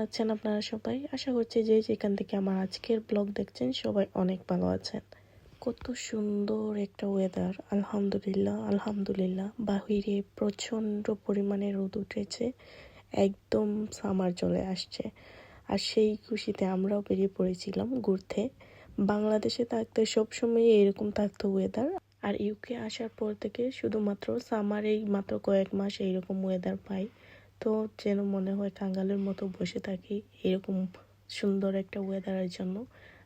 আছেন আপনারা সবাই? আশা করছি যে যেখান থেকে আমার আজকের ব্লগ দেখছেন সবাই অনেক ভালো আছেন। কত সুন্দর একটা ওয়েদার, আলহামদুলিল্লাহ আলহামদুলিল্লাহ। বাহিরে প্রচণ্ড পরিমাণে রোদ উঠেছে, একদম সামার চলে আসছে। আর সেই খুশিতে আমরাও বেরিয়ে পড়েছিলাম ঘুরতে। বাংলাদেশে থাকতে সবসময় এরকম থাকতো ওয়েদার, আর ইউকে আসার পর থেকে শুধুমাত্র সামারেই মাত্র কয়েক মাস এইরকম ওয়েদার পাই। তো যেন মনে হয় কাঙ্গালের মতো বসে থাকি এরকম সুন্দর একটা ওয়েদারের জন্য।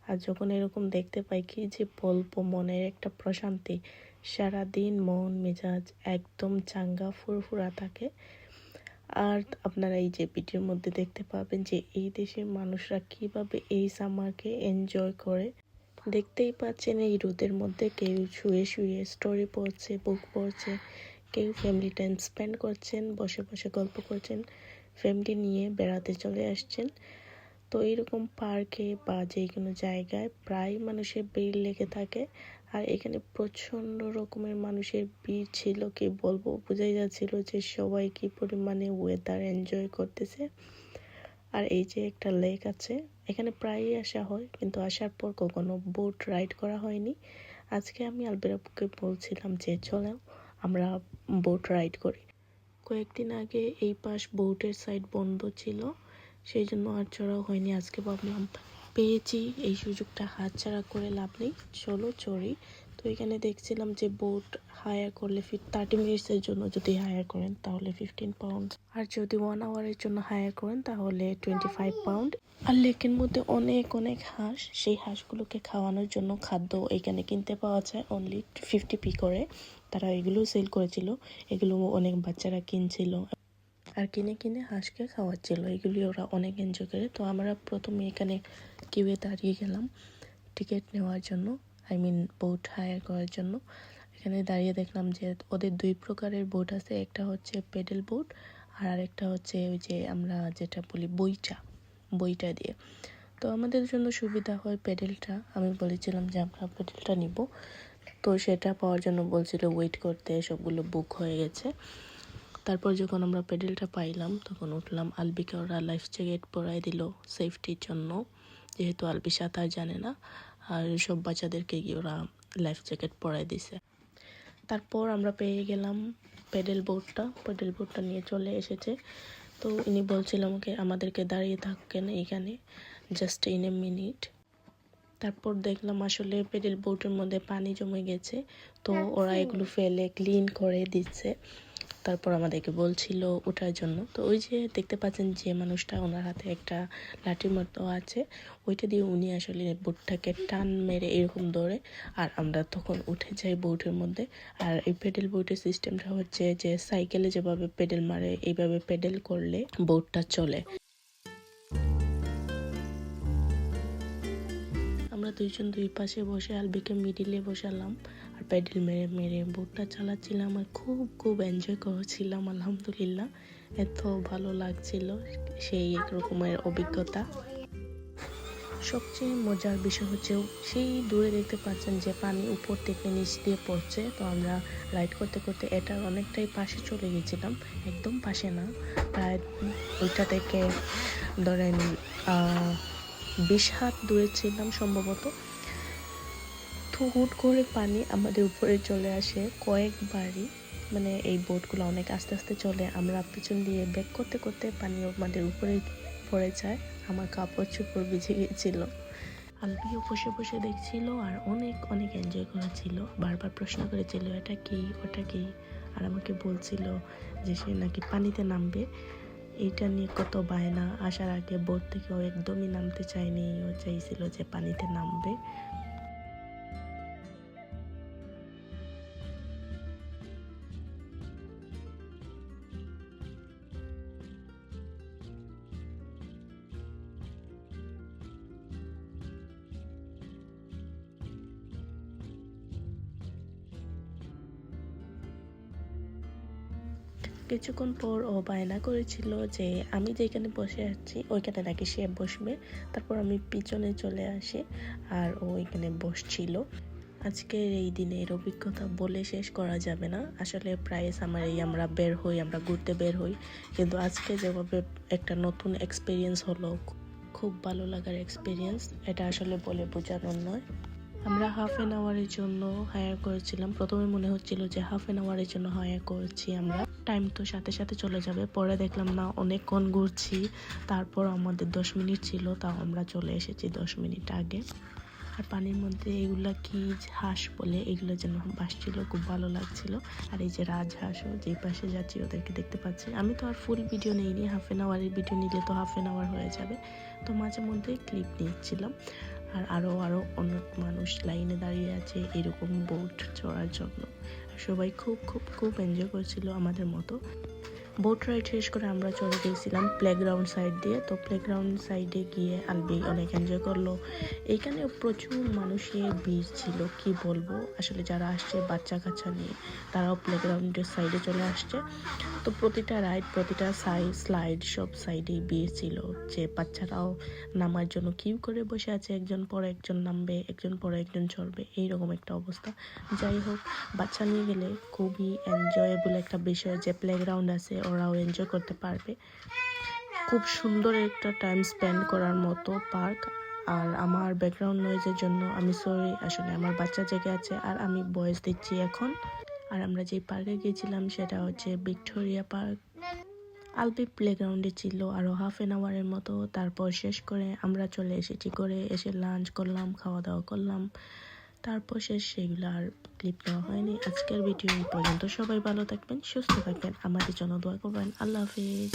আর যখন এরকম দেখতে পাই কি যে বলবো, মনের একটা প্রশান্তি, সারাদিন মন মেজাজ একদম চাঙ্গা ফুরফুরা থাকে। আর আপনারা এই যে ভিডিওর মধ্যে দেখতে পাবেন যে এই দেশের মানুষরা কিভাবে এই সামারকে এনজয় করে। দেখতেই পাচ্ছেন এই রোদের মধ্যে কেউ শুয়ে শুয়ে স্টোরি পড়ছে, বুক পড়ছে, কেউ ফ্যামিলি টাইম স্পেন্ড করছেন, বসে বসে গল্প করছেন, ফ্যামিলি নিয়ে বেড়াতে চলে আসছেন। তো এইরকম পার্কে বা যে কোনো জায়গায় প্রায় মানুষের ভিড় লেগে থাকে। আর এখানে প্রচণ্ড রকমের মানুষের ভিড় ছিল, কি বলবো, বোঝাই যাচ্ছিল যে সবাই কি পরিমাণে ওয়েদার এনজয় করতেছে। আর এই যে একটা লেক আছে, এখানে প্রায়ই আসা হয়, কিন্তু আসার পর কখনো বোট রাইড করা হয়নি। আজকে আমি আলবিরাপুকে বলছিলাম যে চলো আমরা বোট রাইড করি। কয়েকদিন আগে এই পাশ বোটের সাইড বন্ধ ছিল, সেই জন্য আর চড়াও হয়নি। আজকে ভাবলাম পেয়েছি, এই সুযোগটা হাতছাড়া করে লাভ নেই, চলো চড়ি। তো এখানে দেখছিলাম যে বোট হায়ার করলে 30 মিনিটসের জন্য যদি হায়ার করেন তাহলে 15 পাউন্ড, আর যদি 1 আওয়ারের জন্য হায়ার করেন তাহলে 25 পাউন্ড। আর লেকের মধ্যে অনেক অনেক হাঁস, সেই হাঁসগুলোকে খাওয়ানোর জন্য খাদ্য এখানে কিনতে পাওয়া যায় অনলি 50p করে। তারা এগুলো সেল করেছিল, এগুলো অনেক বাচ্চারা কিনছিল আর কিনে কিনে হাঁসকে খাওয়াচ্ছিল। এগুলি ওরা অনেক এনজয় করে। তো আমরা প্রথমে এখানে কিউয়ে দাঁড়িয়ে গেলাম টিকিট নেওয়ার জন্য, বোট হায়ার করার জন্য। এখানে দাঁড়িয়ে দেখলাম যে ওদের 2 প্রকারের বোট আছে, একটা হচ্ছে পেডেল বোট আর আরেকটা হচ্ছে ওই যে আমরা যেটা বলি বইটা দিয়ে। তো আমাদের জন্য সুবিধা হয় পেডেলটা, আমি বলেছিলাম যে আমরা পেডেলটা নিব। তো সেটা পাওয়ার জন্য বলছিল ওয়েট করতে, সবগুলো বুক হয়ে গেছে। তারপর যখন আমরা পেডেলটা পাইলাম তখন উঠলাম। আলবিকে ওরা লাইফ জ্যাকেট পরাই দিল সেফটির জন্য, যেহেতু আলবি সাঁতার জানে না। আর সব বাচ্চাদেরকে গিয়ে ওরা লাইফ জ্যাকেট পরাই দিছে। তারপর আমরা পেয়ে গেলাম পেডেল বোটটা নিয়ে চলে এসেছে। তো ইনি বলছিলাম আমাদেরকে দাঁড়িয়ে থাকেন এখানে জাস্ট ইন এ মিনিট। তারপর দেখলাম আসলে পেডেল বোটের মধ্যে পানি জমে গেছে, তো ওরা এগুলো ফেলে ক্লিন করে দিচ্ছে। তারপর আমাদেরকে বলছিল ওঠার জন্য। তো ওই যে দেখতে পাচ্ছেন যে মানুষটা, ওনার হাতে একটা লাঠির মতো আছে, ওইটা দিয়ে উনি আসলে বোটটাকে টান মেরে এরকম ধরে, আর আমরা তখন উঠে যাই বোটের মধ্যে। আর এই পেডেল বোটের সিস্টেমটা হচ্ছে যে সাইকেলে যেভাবে পেডেল মারে এইভাবে পেডেল করলে বোটটা চলে। আমরা দুইজন দুই পাশে বসে আলবিকে মিডিলে বসালাম আর প্যাডেল মেরে মেরে বোটটা চালাচ্ছিলাম আর খুব খুব এনজয় করছিলাম। আলহামদুলিল্লাহ, এত ভালো লাগছিল, সেই এক রকমের অভিজ্ঞতা। সবচেয়ে মজার বিষয় হচ্ছে সেই দূরে দেখতে পাচ্ছেন যে পানি উপর থেকে নিচ দিয়ে পড়ছে। তো আমরা রাইড করতে করতে এটার অনেকটাই পাশে চলে গেছিলাম, একদম পাশে না, প্রায় ওইটা থেকে ধরেন 20 হাত দূরে ছিলাম সম্ভবত। তো হুট করে পানি আমাদের উপরে চলে আসে কয়েকবারই, এই বোটগুলো অনেক আস্তে আস্তে চলে। আমরা পিছন দিয়ে ব্যাক করতে করতে পানি আমাদের উপরে পড়ে যায়, আমার কাপড় চোপড় ভিজে গিয়েছিল। আলবিও বসে বসে দেখছিল আর অনেক অনেক এনজয় করেছিল, বারবার প্রশ্ন করেছিল এটা কি ওটা কি, আর আমাকে বলছিল যে সে নাকি পানিতে নামবে। এইটা নিয়ে কত বায়না, আসার আগে বোট থেকে ও একদমই নামতে চায়নি, ও চাইছিল যে পানিতে নামবে। কিছুক্ষণ পর ও বায়না করেছিল যে আমি যেখানে বসে আছি ওইখানে নাকি সে বসবে। তারপর আমি পিছনে চলে আসি আর ও এখানে বসছিল। আজকের এই দিনের অভিজ্ঞতা বলে শেষ করা যাবে না। আসলে প্রায় সামারেই আমরা বের হই, আমরা ঘুরতে বের হই, কিন্তু আজকে যেভাবে একটা নতুন এক্সপিরিয়েন্স হলো, খুব ভালো লাগার এক্সপিরিয়েন্স, এটা আসলে বলে বোঝানোর নয়। আমরা হাফ অ্যান আওয়ারের জন্য হায়ার করেছিলাম। প্রথমে মনে হচ্ছিল যে হাফ অ্যান আওয়ারের জন্য হায়ার করেছি আমরা, টাইম তো সাথে সাথে চলে যাবে। পরে দেখলাম না, অনেকক্ষণ ঘুরছি, তারপর আমাদের 10 মিনিট ছিল, তাও আমরা চলে এসেছি 10 মিনিট আগে। আর পানির মধ্যে এগুলা কি হাঁস বলে, এগুলো যেন ভাসছিল, খুব ভালো লাগছিল। আর এই যে রাজহাঁসও যেই পাশে যাচ্ছি ওদেরকে দেখতে পাচ্ছি। আমি তো আর ফুল ভিডিও নিইনি, হাফ অ্যান আওয়ারের ভিডিও নিলে তো হাফ অ্যান আওয়ার হয়ে যাবে, তো মাঝে মধ্যে ক্লিপ নিচ্ছিলাম। আর আরও অনেক মানুষ লাইনে দাঁড়িয়ে আছে এরকম বোট চড়ার জন্য। সবাই খুব খুব খুব এনজয় করছিল আমাদের মতো। বোট রাইড শেষ করে আমরা চলে গিয়েছিলাম প্লেগ্রাউন্ড সাইড দিয়ে। তো প্লেগ্রাউন্ড সাইডে গিয়ে আলবি অনেক এনজয় করলো। এইখানে প্রচুর মানুষের ভিড় ছিল, কি বলবো। আসলে যারা আসছে বাচ্চা কাচ্চা নিয়ে, তারাও প্লেগ্রাউন্ডের সাইডে চলে আসছে। তো প্রতিটা রাইড, প্রতিটা স্লাইড, সব সাইডেই ভিড় ছিল, যে বাচ্চারাও নামার জন্য কিউ করে বসে আছে। একজন পরে একজন নামবে, একজন পরে একজন চড়বে, এইরকম একটা অবস্থা। যাই হোক, বাচ্চা নিয়ে গেলে খুবই এনজয়েবল একটা বিষয়, যে প্লেগ্রাউন্ড আছে, ওরাও এনজয় করতে পারবে। খুব সুন্দর একটা টাইম স্পেন্ড করার মতো পার্ক। আর আমার ব্যাকগ্রাউন্ড নয়েজের জন্য আমি সরি, আসলে আমার বাচ্চা জেগে আছে আর আমি ভয়েস দিচ্ছি এখন। আর আমরা যে পার্কে গিয়েছিলাম সেটা হচ্ছে ভিক্টোরিয়া পার্ক। আলবি প্লেগ্রাউন্ডে ছিল আরও হাফ অ্যান আওয়ারের মতো। তারপর শেষ করে আমরা চলে এসেছি করে, এসে লাঞ্চ করলাম, খাওয়া দাওয়া করলাম, তারপর সেগুলো আর ক্লিপ নেওয়া হয়নি। আজকের ভিডিও এই পর্যন্ত। সবাই ভালো থাকবেন, সুস্থ থাকবেন, আমাদের জন্য দোয়া করবেন। আল্লাহ হাফিজ।